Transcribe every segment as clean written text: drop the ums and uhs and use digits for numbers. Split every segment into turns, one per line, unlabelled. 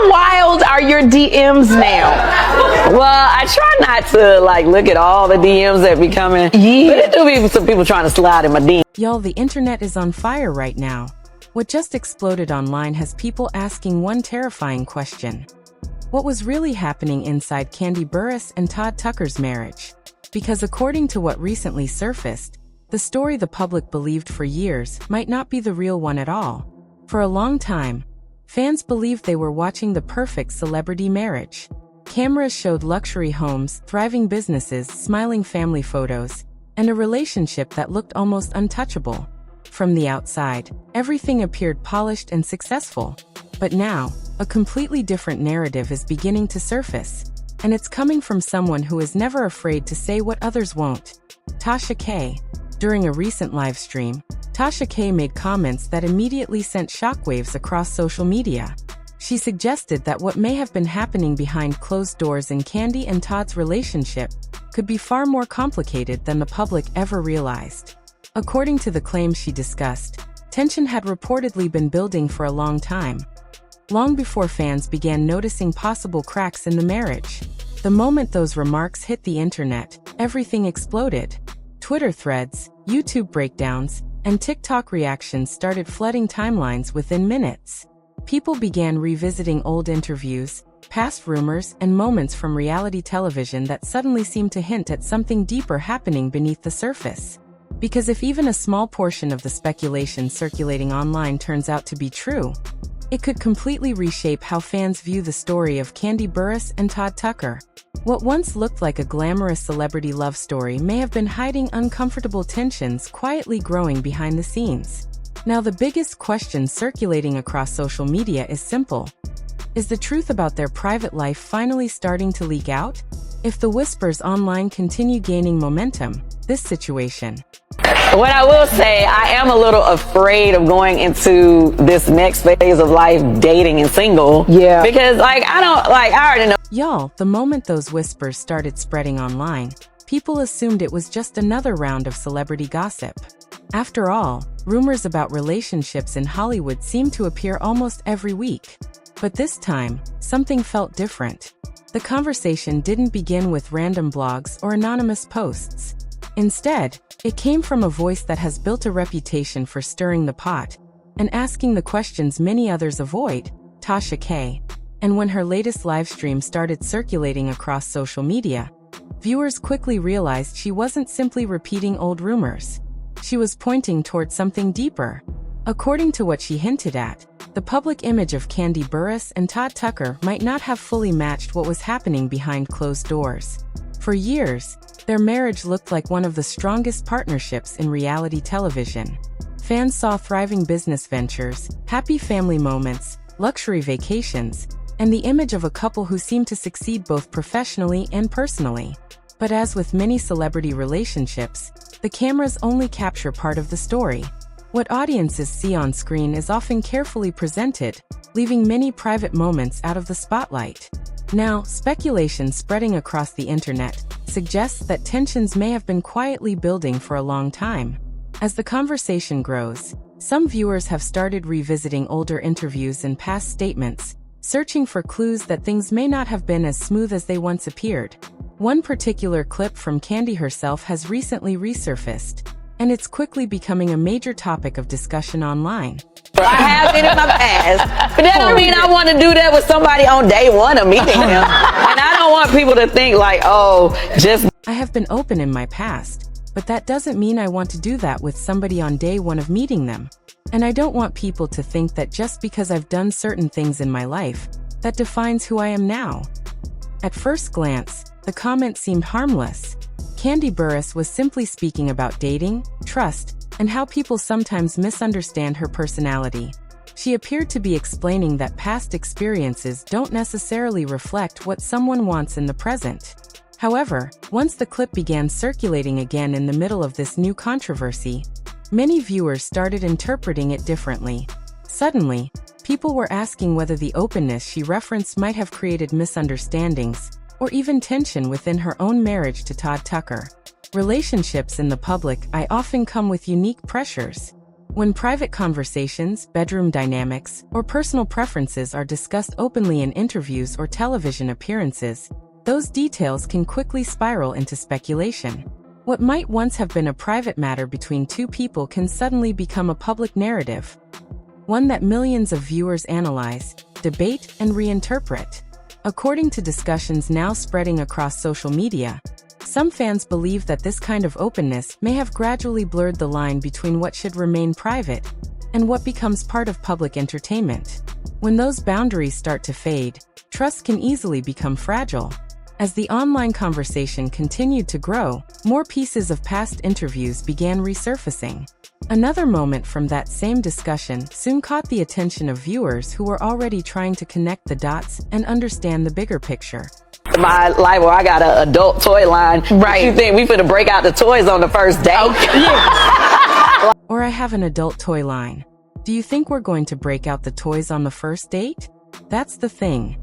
How wild are your DMs now?
Well, I try not to like look at all the DMs that be coming. Yeah. But there do be some people trying to slide in my DMs.
Y'all, the internet is on fire right now. What just exploded online has people asking one terrifying question. What was really happening inside Kandi Burruss and Todd Tucker's marriage? Because according to what recently surfaced, the story the public believed for years might not be the real one at all. For a long time, fans believed they were watching the perfect celebrity marriage. Cameras showed luxury homes, thriving businesses, smiling family photos, and a relationship that looked almost untouchable. From the outside, everything appeared polished and successful. But now, a completely different narrative is beginning to surface. And it's coming from someone who is never afraid to say what others won't. Tasha K. During a recent live stream, Tasha K made comments that immediately sent shockwaves across social media. She suggested that what may have been happening behind closed doors in Kandi and Todd's relationship could be far more complicated than the public ever realized. According to the claims she discussed, tension had reportedly been building for a long time. Long before fans began noticing possible cracks in the marriage. The moment those remarks hit the internet, everything exploded. Twitter threads, YouTube breakdowns, and TikTok reactions started flooding timelines within minutes. People began revisiting old interviews, past rumors, and moments from reality television that suddenly seemed to hint at something deeper happening beneath the surface. Because if even a small portion of the speculation circulating online turns out to be true, it could completely reshape how fans view the story of Kandi Burruss and Todd Tucker. What once looked like a glamorous celebrity love story may have been hiding uncomfortable tensions quietly growing behind the scenes. Now, the biggest question circulating across social media is simple. Is the truth about their private life finally starting to leak out? If the whispers online continue gaining momentum, this situation.
What I will say, I am a little afraid of going into this next phase of life dating and single.
Yeah.
Because I already know.
Y'all, the moment those whispers started spreading online, people assumed it was just another round of celebrity gossip. After all, rumors about relationships in Hollywood seem to appear almost every week. But this time, something felt different. The conversation didn't begin with random blogs or anonymous posts. Instead, it came from a voice that has built a reputation for stirring the pot and asking the questions many others avoid, Tasha K. And when her latest live stream started circulating across social media, viewers quickly realized she wasn't simply repeating old rumors. She was pointing toward something deeper. According to what she hinted at, the public image of Kandi Burruss and Todd Tucker might not have fully matched what was happening behind closed doors. For years, their marriage looked like one of the strongest partnerships in reality television. Fans saw thriving business ventures, happy family moments, luxury vacations, and the image of a couple who seemed to succeed both professionally and personally. But as with many celebrity relationships, the cameras only capture part of the story. What audiences see on screen is often carefully presented, leaving many private moments out of the spotlight. Now, speculation spreading across the internet suggests that tensions may have been quietly building for a long time. As the conversation grows, some viewers have started revisiting older interviews and past statements, searching for clues that things may not have been as smooth as they once appeared. One particular clip from Kandi herself has recently resurfaced, and it's quickly becoming a major topic of discussion online.
I have been in my past, but that don't mean I want to do that with somebody on day one of meeting them. And I don't want people to think like, oh, just...
I have been open in my past, but that doesn't mean I want to do that with somebody on day one of meeting them. And I don't want people to think that just because I've done certain things in my life, that defines who I am now. At first glance, the comment seemed harmless. Kandi Burruss was simply speaking about dating, trust, and how people sometimes misunderstand her personality. She appeared to be explaining that past experiences don't necessarily reflect what someone wants in the present. However, once the clip began circulating again in the middle of this new controversy, many viewers started interpreting it differently. Suddenly, people were asking whether the openness she referenced might have created misunderstandings, or even tension within her own marriage to Todd Tucker. Relationships in the public eye often come with unique pressures. When private conversations, bedroom dynamics, or personal preferences are discussed openly in interviews or television appearances, those details can quickly spiral into speculation. What might once have been a private matter between two people can suddenly become a public narrative, one that millions of viewers analyze, debate, and reinterpret. According to discussions now spreading across social media, some fans believe that this kind of openness may have gradually blurred the line between what should remain private and what becomes part of public entertainment. When those boundaries start to fade, trust can easily become fragile. As the online conversation continued to grow, more pieces of past interviews began resurfacing. Another moment from that same discussion soon caught the attention of viewers who were already trying to connect the dots and understand the bigger picture.
My life where I got an adult toy line.
Right.
You think we finna break out the toys on the first date?
Okay.
Or I have an adult toy line. Do you think we're going to break out the toys on the first date? That's the thing.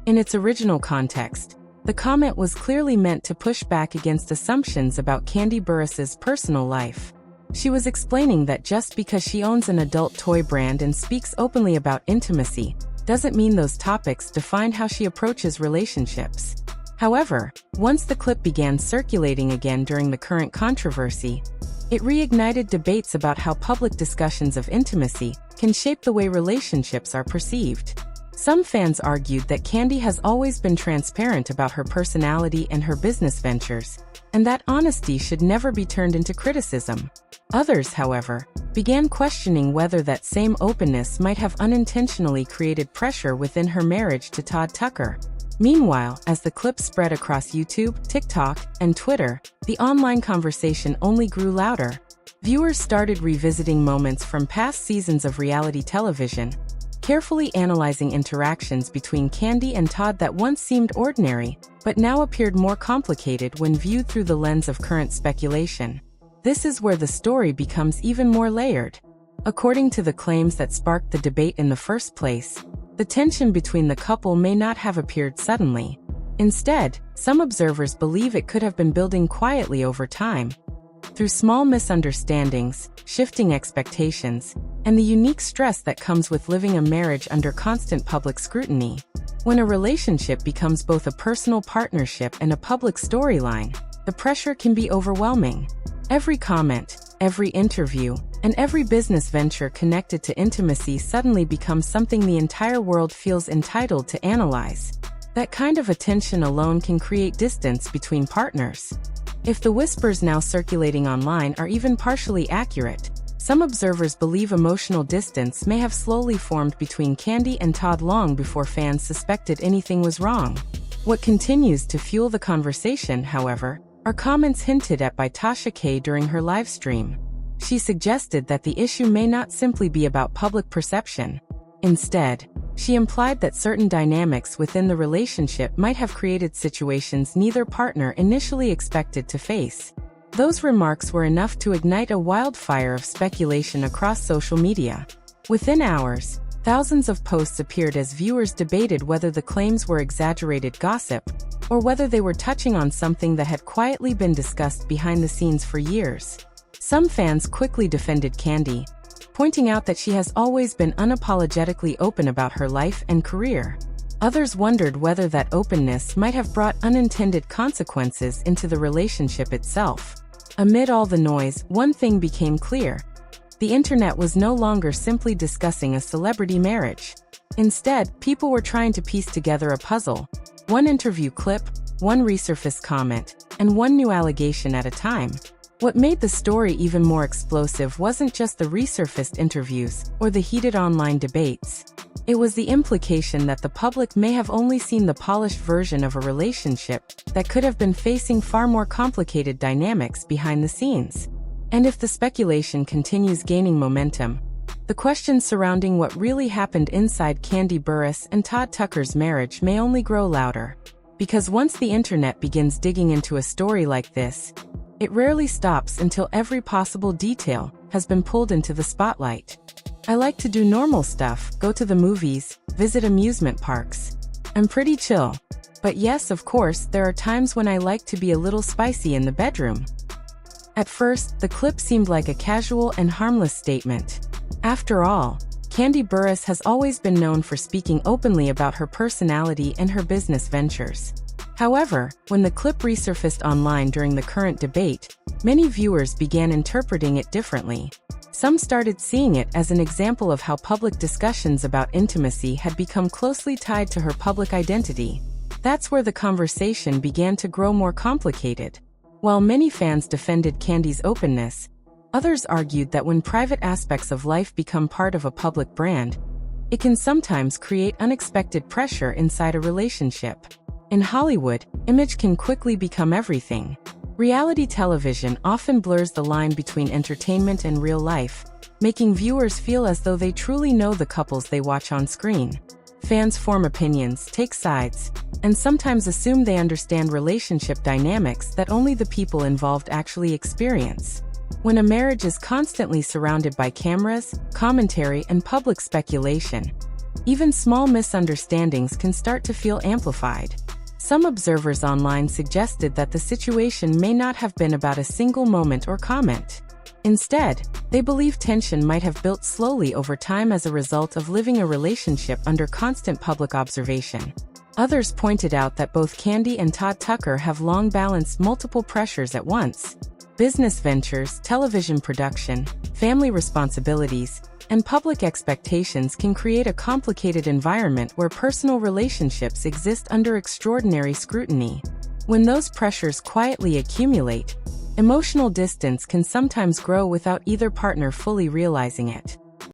In its original context, the comment was clearly meant to push back against assumptions about Kandi Burruss's personal life. She was explaining that just because she owns an adult toy brand and speaks openly about intimacy, doesn't mean those topics define how she approaches relationships. However, once the clip began circulating again during the current controversy, it reignited debates about how public discussions of intimacy can shape the way relationships are perceived. Some fans argued that Kandi has always been transparent about her personality and her business ventures, and that honesty should never be turned into criticism. Others, however, began questioning whether that same openness might have unintentionally created pressure within her marriage to Todd Tucker. Meanwhile, as the clip spread across YouTube, TikTok, and Twitter, the online conversation only grew louder. Viewers started revisiting moments from past seasons of reality television, carefully analyzing interactions between Kandi and Todd that once seemed ordinary, but now appeared more complicated when viewed through the lens of current speculation. This is where the story becomes even more layered. According to the claims that sparked the debate in the first place, the tension between the couple may not have appeared suddenly. Instead, some observers believe it could have been building quietly over time, through small misunderstandings, shifting expectations, and the unique stress that comes with living a marriage under constant public scrutiny. When a relationship becomes both a personal partnership and a public storyline, the pressure can be overwhelming. Every comment, every interview, and every business venture connected to intimacy suddenly becomes something the entire world feels entitled to analyze. That kind of attention alone can create distance between partners. If the whispers now circulating online are even partially accurate, some observers believe emotional distance may have slowly formed between Kandi and Todd long before fans suspected anything was wrong. What continues to fuel the conversation, however, are comments hinted at by Tasha K during her live stream. She suggested that the issue may not simply be about public perception. Instead, she implied that certain dynamics within the relationship might have created situations neither partner initially expected to face. Those remarks were enough to ignite a wildfire of speculation across social media. Within hours, thousands of posts appeared as viewers debated whether the claims were exaggerated gossip, or whether they were touching on something that had quietly been discussed behind the scenes for years. Some fans quickly defended Kandi, pointing out that she has always been unapologetically open about her life and career. Others wondered whether that openness might have brought unintended consequences into the relationship itself. Amid all the noise, one thing became clear. The internet was no longer simply discussing a celebrity marriage. Instead, people were trying to piece together a puzzle, one interview clip, one resurfaced comment, and one new allegation at a time. What made the story even more explosive wasn't just the resurfaced interviews or the heated online debates. It was the implication that the public may have only seen the polished version of a relationship that could have been facing far more complicated dynamics behind the scenes. And if the speculation continues gaining momentum, the questions surrounding what really happened inside Kandi Burruss and Todd Tucker's marriage may only grow louder. Because once the internet begins digging into a story like this, it rarely stops until every possible detail has been pulled into the spotlight. I like to do normal stuff, go to the movies, visit amusement parks. I'm pretty chill. But yes, of course, there are times when I like to be a little spicy in the bedroom. At first, the clip seemed like a casual and harmless statement. After all, Kandi Burruss has always been known for speaking openly about her personality and her business ventures. However, when the clip resurfaced online during the current debate, many viewers began interpreting it differently. Some started seeing it as an example of how public discussions about intimacy had become closely tied to her public identity. That's where the conversation began to grow more complicated. While many fans defended Kandi's openness, others argued that when private aspects of life become part of a public brand, it can sometimes create unexpected pressure inside a relationship. In Hollywood, image can quickly become everything. Reality television often blurs the line between entertainment and real life, making viewers feel as though they truly know the couples they watch on screen. Fans form opinions, take sides, and sometimes assume they understand relationship dynamics that only the people involved actually experience. When a marriage is constantly surrounded by cameras, commentary, and public speculation, even small misunderstandings can start to feel amplified. Some observers online suggested that the situation may not have been about a single moment or comment. Instead, they believe tension might have built slowly over time as a result of living a relationship under constant public observation. Others pointed out that both Kandi and Todd Tucker have long balanced multiple pressures at once. Business ventures, television production, family responsibilities, and public expectations can create a complicated environment where personal relationships exist under extraordinary scrutiny. When those pressures quietly accumulate, emotional distance can sometimes grow without either partner fully realizing it.